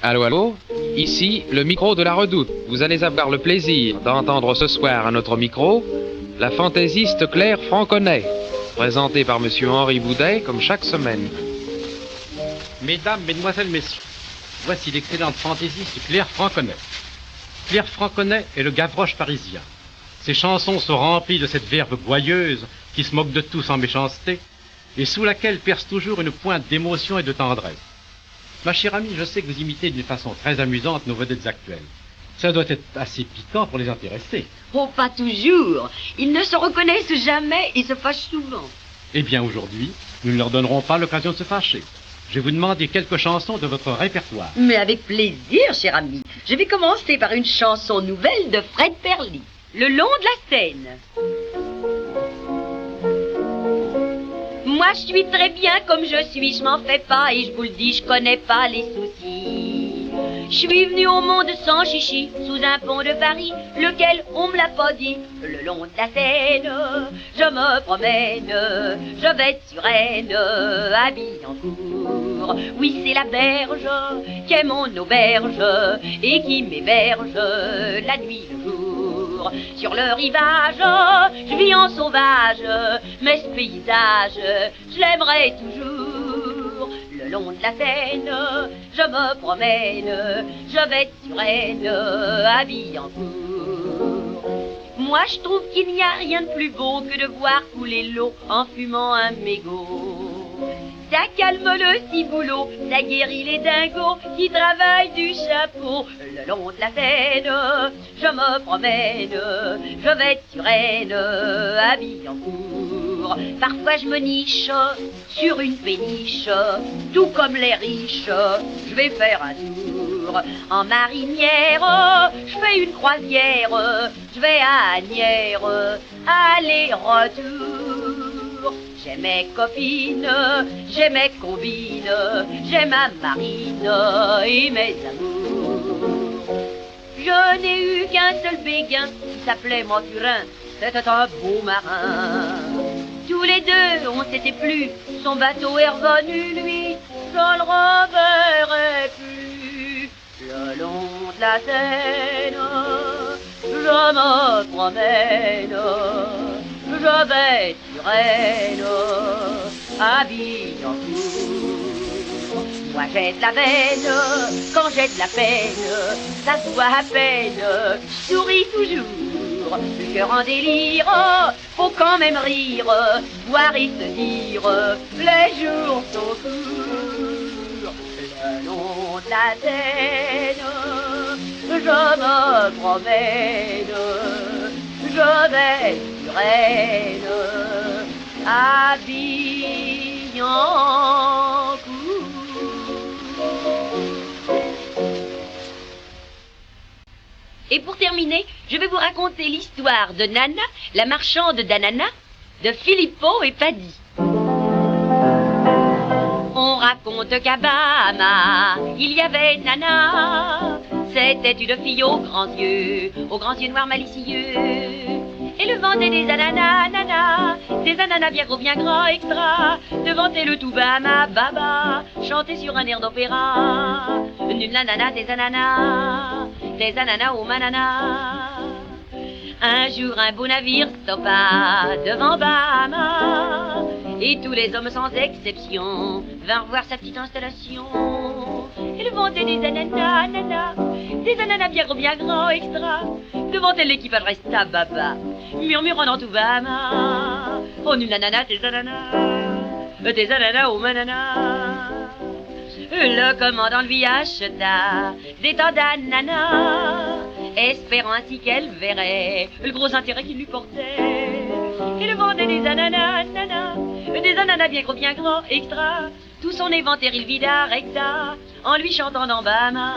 Allô, allô? Ici, le micro de la Redoute. Vous allez avoir le plaisir d'entendre ce soir à notre micro la fantaisiste Claire Franconnet, présentée par Monsieur Henri Boudet comme chaque semaine. Mesdames, Mesdemoiselles, Messieurs, voici l'excellente fantaisiste Claire Franconnet. Claire Franconnet est le Gavroche parisien. Ses chansons sont remplies de cette verve gouailleuse qui se moque de tout sans méchanceté et sous laquelle perce toujours une pointe d'émotion et de tendresse. Ma chère amie, je sais que vous imitez d'une façon très amusante nos vedettes actuelles. Ça doit être assez piquant pour les intéresser. Oh, pas toujours. Ils ne se reconnaissent jamais et se fâchent souvent. Eh bien, aujourd'hui, nous ne leur donnerons pas l'occasion de se fâcher. Je vais vous demander quelques chansons de votre répertoire. Mais avec plaisir, cher ami. Je vais commencer par une chanson nouvelle de Fred Perly, Le long de la Seine. Moi, je suis très bien comme je suis, je m'en fais pas et je vous le dis, je connais pas les soucis. Je suis venu au monde sans chichi, sous un pont de Paris, lequel on me l'a pas dit. Le long de la Seine, je me promène, je vais sur Rennes, habillée en cour. Oui, c'est la berge qui est mon auberge et qui m'héberge la nuit le jour. Sur le rivage, je vis en sauvage, mais ce paysage, je l'aimerai toujours. Le long de la Seine, je me promène, je vais sur Rennes, habillée en cour. Moi, je trouve qu'il n'y a rien de plus beau que de voir couler l'eau en fumant un mégot. Ça calme le ciboulot, ça guérit les dingos qui travaillent du chapeau. Le long de la Seine, je me promène, je vais sur Rennes, habillée en cour. Parfois je me niche sur une péniche, tout comme les riches, je vais faire un tour. En marinière, je fais une croisière, je vais à Agnières, aller-retour. J'ai mes copines, j'ai mes combines, j'ai ma marine et mes amours. Je n'ai eu qu'un seul béguin qui s'appelait Mathurin, c'était un beau marin. Tous les deux, on s'était plu, son bateau est revenu, lui, je le reverrai plus. Le long de la Seine, je me promène, je vais sur Rennes, habillée en cour. Moi j'ai de la veine, quand j'ai de la peine, ça se voit à peine, je souris toujours. Le cœur en délire, faut quand même rire, voir et se dire, les jours sont courts. Le long de la Seine, je me promène, je vais sur Rennes, habillée en cour. Et pour terminer, je vais vous raconter l'histoire de Nana, la marchande d'ananas, de Filippo et Paddy. On raconte qu'à Bahama, il y avait Nana. C'était une fille aux grands yeux noirs malicieux. Et le vendait des ananas, nana, des ananas bien gros, bien gras, extra. Devant elle le tout Bahama, baba, chantait sur un air d'opéra. Nul nanana, des ananas au manana. Un jour un beau navire stoppa devant Bahama, et tous les hommes sans exception vinrent voir sa petite installation. Elle vendait des ananas, nana, des ananas bien gros, bien grands, extra. Devant elle l'équipage resta baba, murmurant dans tout Bahama. Oh nul nanana, des ananas au manana. Le commandant lui acheta des tas d'ananas, espérant ainsi qu'elle verrait le gros intérêt qu'il lui portait. Il vendait des ananas, nana, des ananas bien gros, bien grands, extra. Tout son inventaire il vida recta, en lui chantant dans Bahama.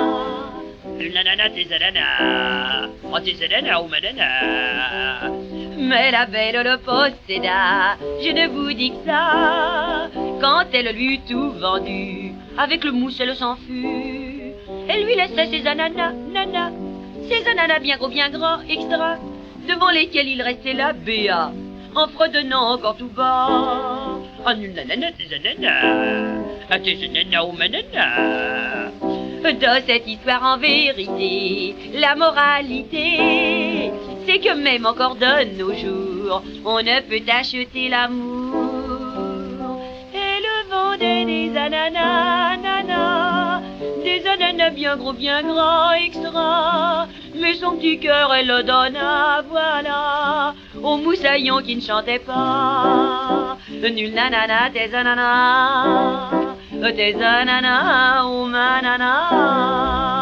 Nanana, tes ananas, oh tes ananas ou manana. Mais la belle le posséda, je ne vous dis que ça. Quand elle lui eut tout vendu, avec le mousse elle s'en fut. Elle lui laissait ses ananas, nana, ses ananas bien gros, bien grands, extra, devant lesquels il restait la béa, en fredonnant encore tout bas. Ah nul nanana, tes ananas, ah tes ananas ou manana. Dans cette histoire en vérité, la moralité, c'est que même encore de nos jours, on ne peut acheter l'amour. Elle vendait des ananas, ananas, des ananas bien gros, bien gras, extra. Mais son petit cœur, elle le donna, voilà, aux moussaillons qui ne chantaient pas. Nul nanana, tes ananas, oh manana.